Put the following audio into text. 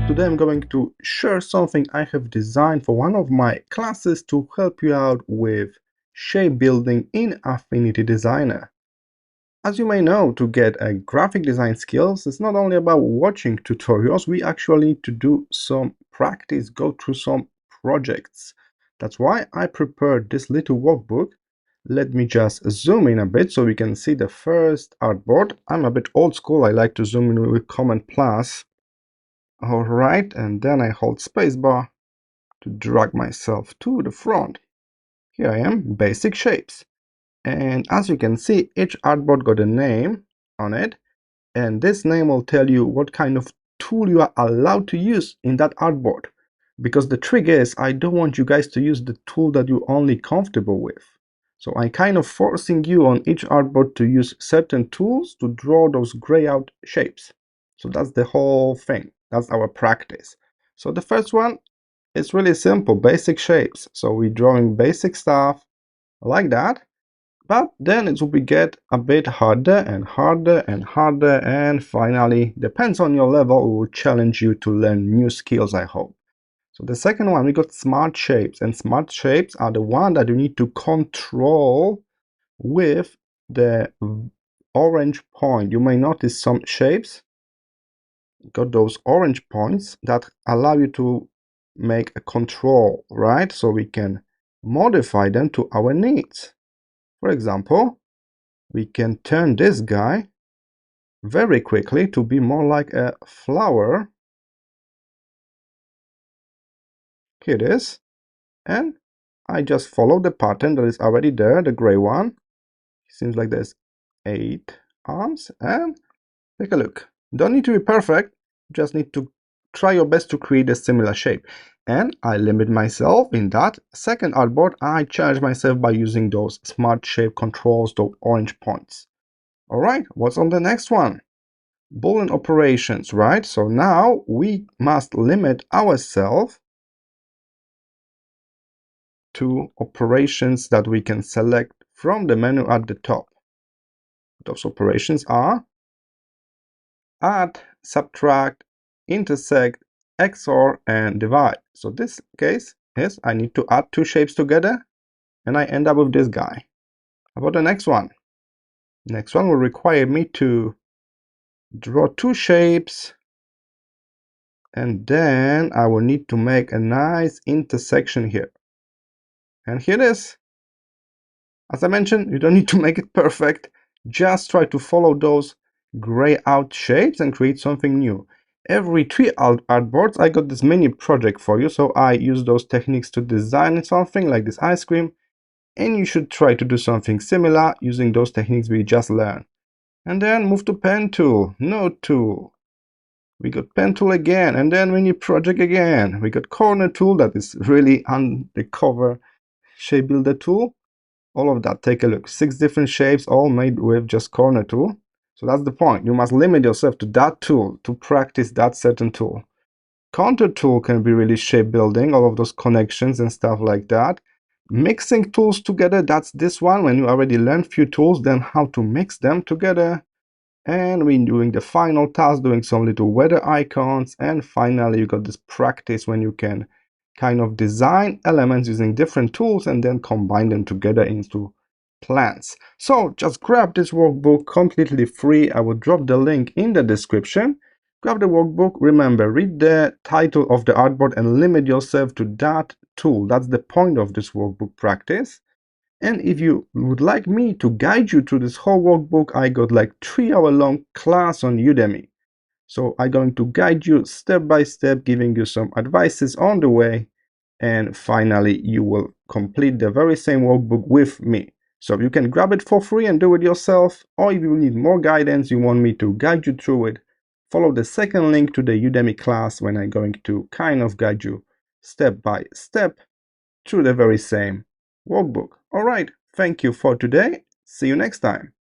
Today I'm going to share something I have designed for one of my classes to help you out with shape building in Affinity Designer. As you may know, to get a graphic design skills, it's not only about watching tutorials, we actually need to do some practice, go through some projects. That's why I prepared this little workbook. Let me just zoom in a bit so we can see the first artboard. I'm a bit old school, I like to zoom in with Command Plus. Alright, and then I hold spacebar to drag myself to the front. Here I am, basic shapes. And as you can see, each artboard got a name on it, and this name will tell you what kind of tool you are allowed to use in that artboard. Because the trick is, I don't want you guys to use the tool that you're only comfortable with. So I'm kind of forcing you on each artboard to use certain tools to draw those gray out shapes. So that's the whole thing. That's our practice. So the first one is really simple, basic shapes. So we're drawing basic stuff like that. But then it will get a bit harder and harder and harder, and finally, depends on your level, it will challenge you to learn new skills, I hope. So the second one, we got smart shapes, and smart shapes are the one that you need to control with the orange point. You may notice some shapes got those orange points that allow you to make a control, right? So we can modify them to our needs. For example, we can turn this guy very quickly to be more like a flower. Here it is. And I just follow the pattern that is already there, the gray one. Seems like there's 8 arms, and take a look. Don't need to be perfect, just need to try your best to create a similar shape. And I limit myself in that second artboard. I challenge myself by using those smart shape controls, those orange points. All right, what's on the next one? Boolean operations, right? So now we must limit ourselves to operations that we can select from the menu at the top. Those operations are add, subtract, intersect, XOR, and divide. So this case is I need to add 2 shapes together, and I end up with this guy. How about the next one? Next one will require me to draw 2 shapes, and then I will need to make a nice intersection here. And here it is. As I mentioned, you don't need to make it perfect. Just try to follow those gray out shapes and create something new. Every 3 artboards, I got this mini project for you. So I use those techniques to design something like this ice cream. And you should try to do something similar using those techniques we just learned. And then move to pen tool, node tool. We got pen tool again, and then mini project again. We got corner tool that is really undercover shape builder tool. All of that, take a look. 6 different shapes, all made with just corner tool. So that's the point. You must limit yourself to that tool to practice that certain tool. Contour tool can be really shape building, all of those connections and stuff like that. Mixing tools together, that's this one. When you already learned few tools, then how to mix them together. And we're doing the final task, doing some little weather icons. And finally, you got this practice when you can kind of design elements using different tools and then combine them together into plans. So just grab this workbook, completely free. I will drop the link in the description. Grab the workbook. Remember, read the title of the artboard and limit yourself to that tool. That's the point of this workbook practice. And if you would like me to guide you through this whole workbook, I got like 3-hour long class on Udemy. So I'm going to guide you step by step, giving you some advices on the way. And finally, you will complete the very same workbook with me. So you can grab it for free and do it yourself. Or if you need more guidance, you want me to guide you through it, follow the second link to the Udemy class when I'm going to kind of guide you step by step through the very same workbook. All right, thank you for today. See you next time.